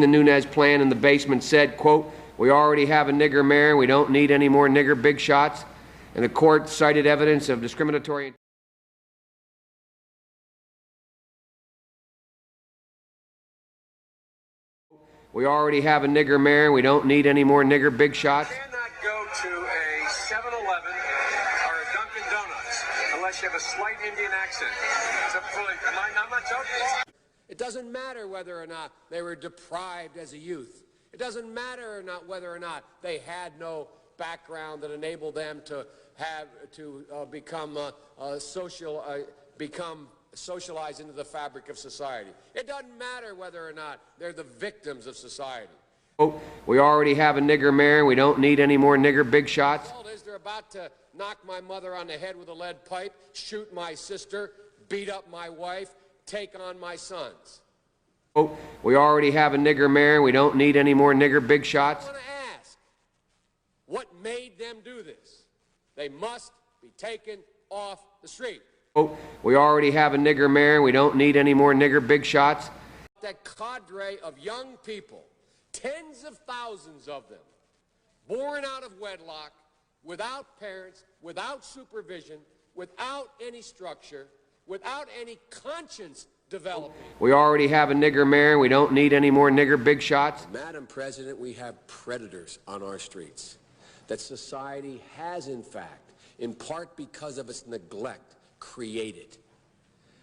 The Nunes plan in the basement said, quote, "We already have a nigger mayor and we don't need any more nigger big shots." And the court cited evidence of discriminatory. We already have a nigger mayor and we don't need any more nigger big shots. You cannot go to a 7-Eleven or a Dunkin' Donuts unless you have a slight Indian accent. I'm not joking. It doesn't matter whether or not they were deprived as a youth. It doesn't matter whether or not they had no background that enabled them to become socialized into the fabric of society. It doesn't matter whether or not they're the victims of society. We already have a nigger mayor and we don't need any more nigger big shots. They're about to knock my mother on the head with a lead pipe, shoot my sister, beat up my wife, take on my sons. We already have a nigger mayor and we don't need any more nigger big shots. I want to ask, what made them do this? They must be taken off the street. We already have a nigger mayor and we don't need any more nigger big shots. That cadre of young people, tens of thousands of them, born out of wedlock, without parents, without supervision, without any structure, without any conscience developing. We already have a nigger mayor and we don't need any more nigger big shots. Madam President, we have predators on our streets that society has, in fact, in part because of its neglect, created.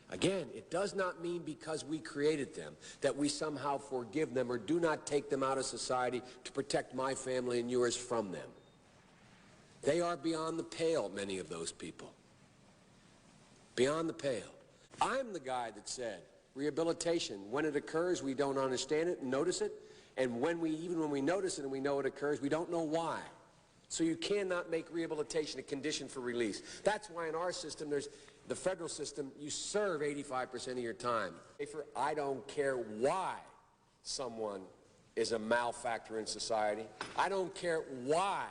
Again, it does not mean because we created them that we somehow forgive them or do not take them out of society to protect my family and yours from them. They are beyond the pale, many of those people. Beyond the pale. I'm the guy that said rehabilitation, when it occurs, we don't understand it and notice it. And even when we notice it and we know it occurs, we don't know why. So you cannot make rehabilitation a condition for release. That's why in our system, there's the federal system, you serve 85% of your time. I don't care why someone is a malefactor in society. I don't care why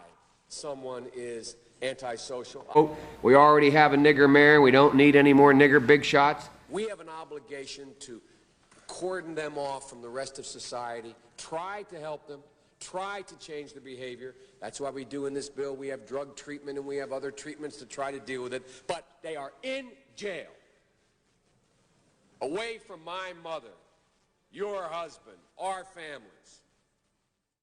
someone is antisocial. We already have a nigger mayor and we don't need any more nigger big shots. We have an obligation to cordon them off from the rest of society, try to help them, try to change their behavior. That's why we do in this bill. We have drug treatment and we have other treatments to try to deal with it. But they are in jail, away from my mother, your husband, our families.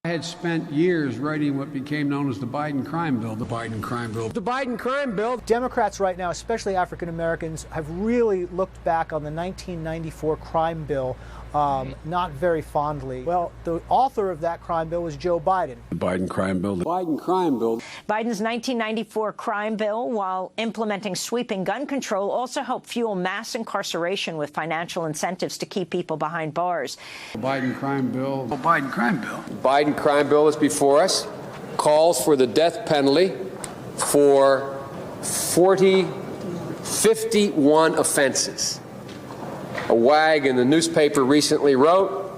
I had spent years writing what became known as the Biden crime bill. The Biden crime bill. The Biden crime bill. Democrats right now, especially African Americans, have really looked back on the 1994 crime bill not very fondly. Well, the author of that crime bill was Joe Biden. The Biden crime bill. The Biden crime bill. Biden's 1994 crime bill, while implementing sweeping gun control, also helped fuel mass incarceration with financial incentives to keep people behind bars. The Biden crime bill. The Biden crime bill. Biden crime bill is before us, calls for the death penalty for 51 offenses. A wag in the newspaper recently wrote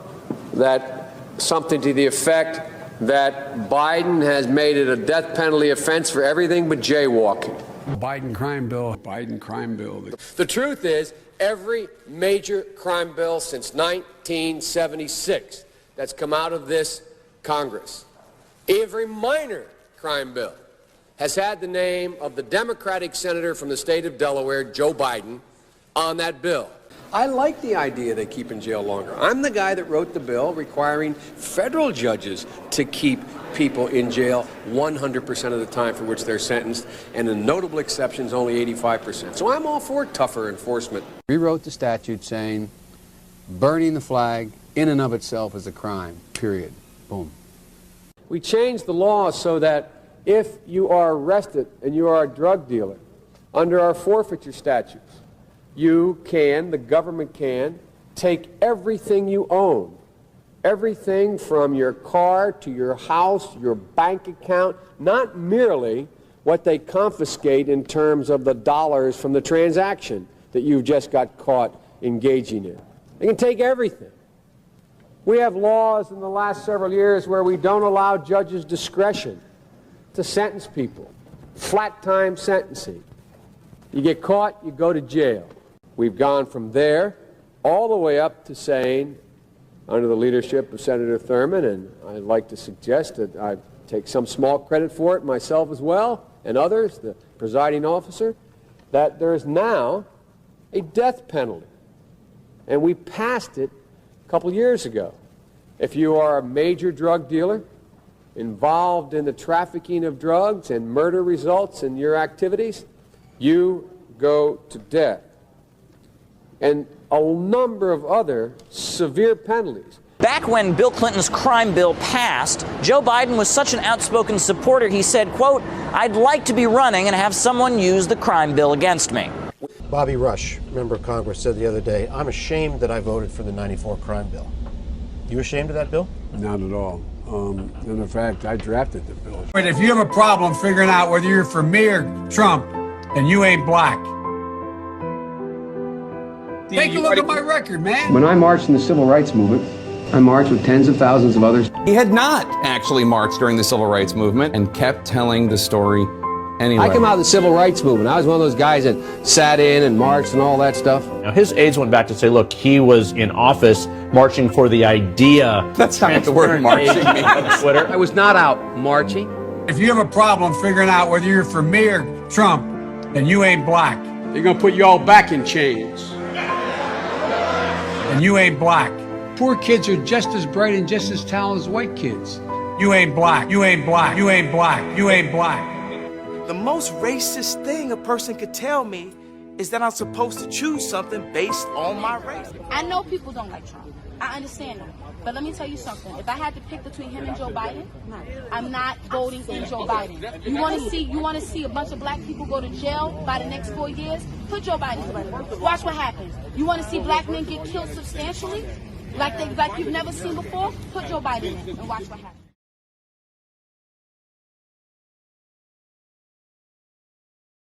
that something to the effect that Biden has made it a death penalty offense for everything but jaywalking. Biden crime bill. Biden crime bill. The truth is, every major crime bill since 1976 that's come out of this Congress, every minor crime bill has had the name of the Democratic senator from the state of Delaware, Joe Biden, on that bill. I like the idea they keep in jail longer. I'm the guy that wrote the bill requiring federal judges to keep people in jail 100% of the time for which they're sentenced, and the notable exceptions only 85%. So I'm all for tougher enforcement. Rewrote the statute saying burning the flag in and of itself is a crime, period. Boom. We changed the law so that if you are arrested and you are a drug dealer, under our forfeiture statutes, the government can, take everything you own, everything from your car to your house, your bank account, not merely what they confiscate in terms of the dollars from the transaction that you just got caught engaging in. They can take everything. We have laws in the last several years where we don't allow judges discretion to sentence people. Flat time sentencing. You get caught, you go to jail. We've gone from there all the way up to saying under the leadership of Senator Thurmond, and I'd like to suggest that I take some small credit for it myself as well, and others, the presiding officer, that there is now a death penalty. And we passed it a couple years ago. If you are a major drug dealer involved in the trafficking of drugs and murder results in your activities, you go to death. And a number of other severe penalties. Back when Bill Clinton's crime bill passed, Joe Biden was such an outspoken supporter, he said, quote, "I'd like to be running and have someone use the crime bill against me." Bobby Rush, member of Congress, said the other day, "I'm ashamed that I voted for the '94 crime bill." You ashamed of that bill? Not at all. In fact, I drafted the bill. But if you have a problem figuring out whether you're for me or Trump, then you ain't black. Take a look at my record, man. When I marched in the Civil Rights Movement, I marched with tens of thousands of others. He had not actually marched during the Civil Rights Movement and kept telling the story anyway. I came out of the Civil Rights Movement. I was one of those guys that sat in and marched and all that stuff. Now, his aides went back to say, look, he was in office marching for the idea. That's not what the word marching means on Twitter. I was not out marching. If you have a problem figuring out whether you're for me or Trump, then you ain't black. They're going to put you all back in chains. And you ain't black. Poor kids are just as bright and just as talented as white kids. You ain't black. You ain't black. You ain't black. You ain't black. The most racist thing a person could tell me is that I'm supposed to choose something based on my race. I know people don't like Trump. I understand that. But let me tell you something. If I had to pick between him and Joe Biden, I'm not voting in Joe Biden. You want to see a bunch of black people go to jail by the next 4 years? Put Joe Biden to work. Watch what happens. You want to see black men get killed substantially, like you've never seen before? Put Joe Biden in and watch what happens.